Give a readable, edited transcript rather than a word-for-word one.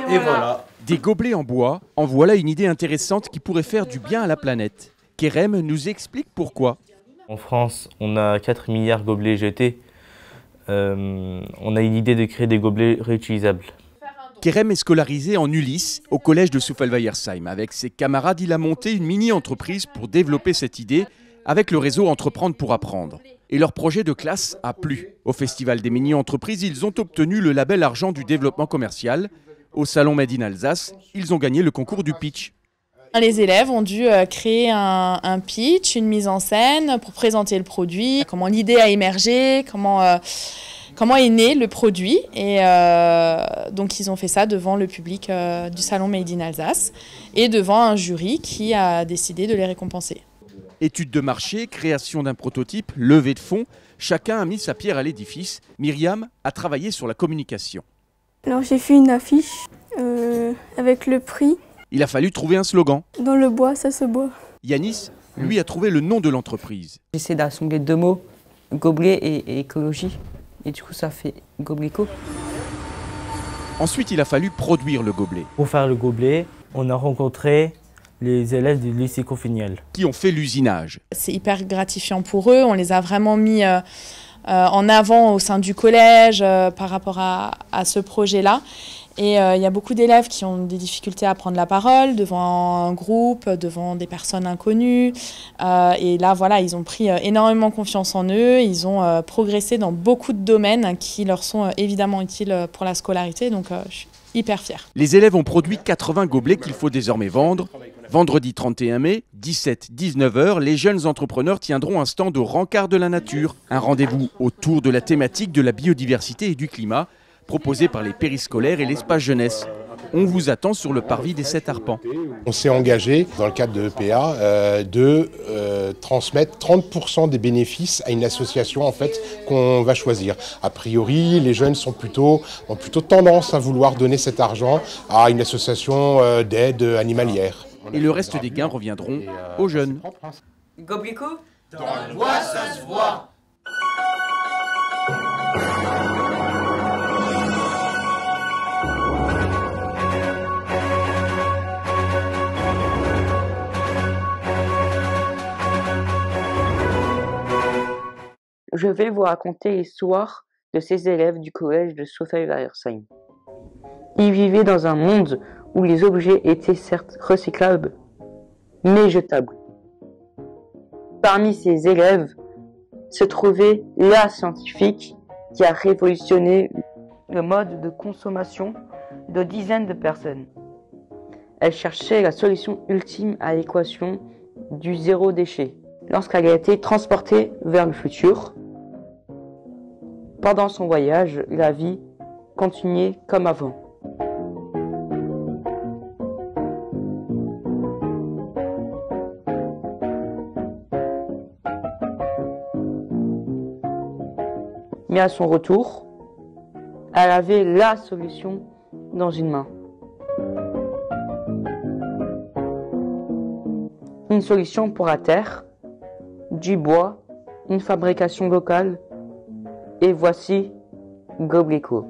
Et voilà. Des gobelets en bois, en voilà une idée intéressante qui pourrait faire du bien à la planète. Kerem nous explique pourquoi. En France, on a 4 milliards de gobelets jetés. On a une idée de créer des gobelets réutilisables. Kerem est scolarisé en Ulysse, au collège de Souffelweyersheim. Avec ses camarades, il a monté une mini-entreprise pour développer cette idée avec le réseau Entreprendre pour apprendre. Et leur projet de classe a plu. Au Festival des mini-entreprises, ils ont obtenu le label argent du développement commercial. Au Salon Made in Alsace, ils ont gagné le concours du pitch. Les élèves ont dû créer un pitch, une mise en scène pour présenter le produit, comment l'idée a émergé, comment est né le produit. Et donc ils ont fait ça devant le public du Salon Made in Alsace et devant un jury qui a décidé de les récompenser. Études de marché, création d'un prototype, levée de fonds, chacun a mis sa pierre à l'édifice. Myriam a travaillé sur la communication. Alors j'ai fait une affiche avec le prix. Il a fallu trouver un slogan. Dans le bois, ça se boit. Yanis, lui, a trouvé le nom de l'entreprise. J'essaie d'assembler 2 mots, gobelet et écologie. Et du coup, ça fait Gobleco. Ensuite, il a fallu produire le gobelet. Pour faire le gobelet, on a rencontré les élèves du lycée Confiniel. Qui ont fait l'usinage. C'est hyper gratifiant pour eux. On les a vraiment mis en avant au sein du collège par rapport à ce projet-là. Et il y a beaucoup d'élèves qui ont des difficultés à prendre la parole devant un groupe, devant des personnes inconnues. Et là, voilà, ils ont pris énormément confiance en eux. Ils ont progressé dans beaucoup de domaines qui leur sont évidemment utiles pour la scolarité. Donc, je suis hyper fière. Les élèves ont produit 80 gobelets qu'il faut désormais vendre. Vendredi 31 mai, 17-19 h, les jeunes entrepreneurs tiendront un stand au Rencard de la Nature. Un rendez-vous autour de la thématique de la biodiversité et du climat, proposé par les périscolaires et l'espace jeunesse. On vous attend sur le parvis des 7 arpents. On s'est engagé, dans le cadre de EPA, de transmettre 30% des bénéfices à une association en fait, qu'on va choisir. A priori, les jeunes ont plutôt tendance à vouloir donner cet argent à une association d'aide animalière. Et le reste des gains reviendront aux jeunes. Gobleco ? Dans le bois, ça se voit. Je vais vous raconter l'histoire de ces élèves du collège de Souffelweyersheim. Ils vivaient dans un monde où les objets étaient certes recyclables, mais jetables. Parmi ces élèves se trouvait la scientifique qui a révolutionné le mode de consommation de dizaines de personnes. Elle cherchait la solution ultime à l'équation du zéro déchet. Lorsqu'elle a été transportée vers le futur, pendant son voyage, la vie continuait comme avant. Mais à son retour, elle avait la solution dans une main. Une solution pour la terre, du bois, une fabrication locale, et voici Gobleco.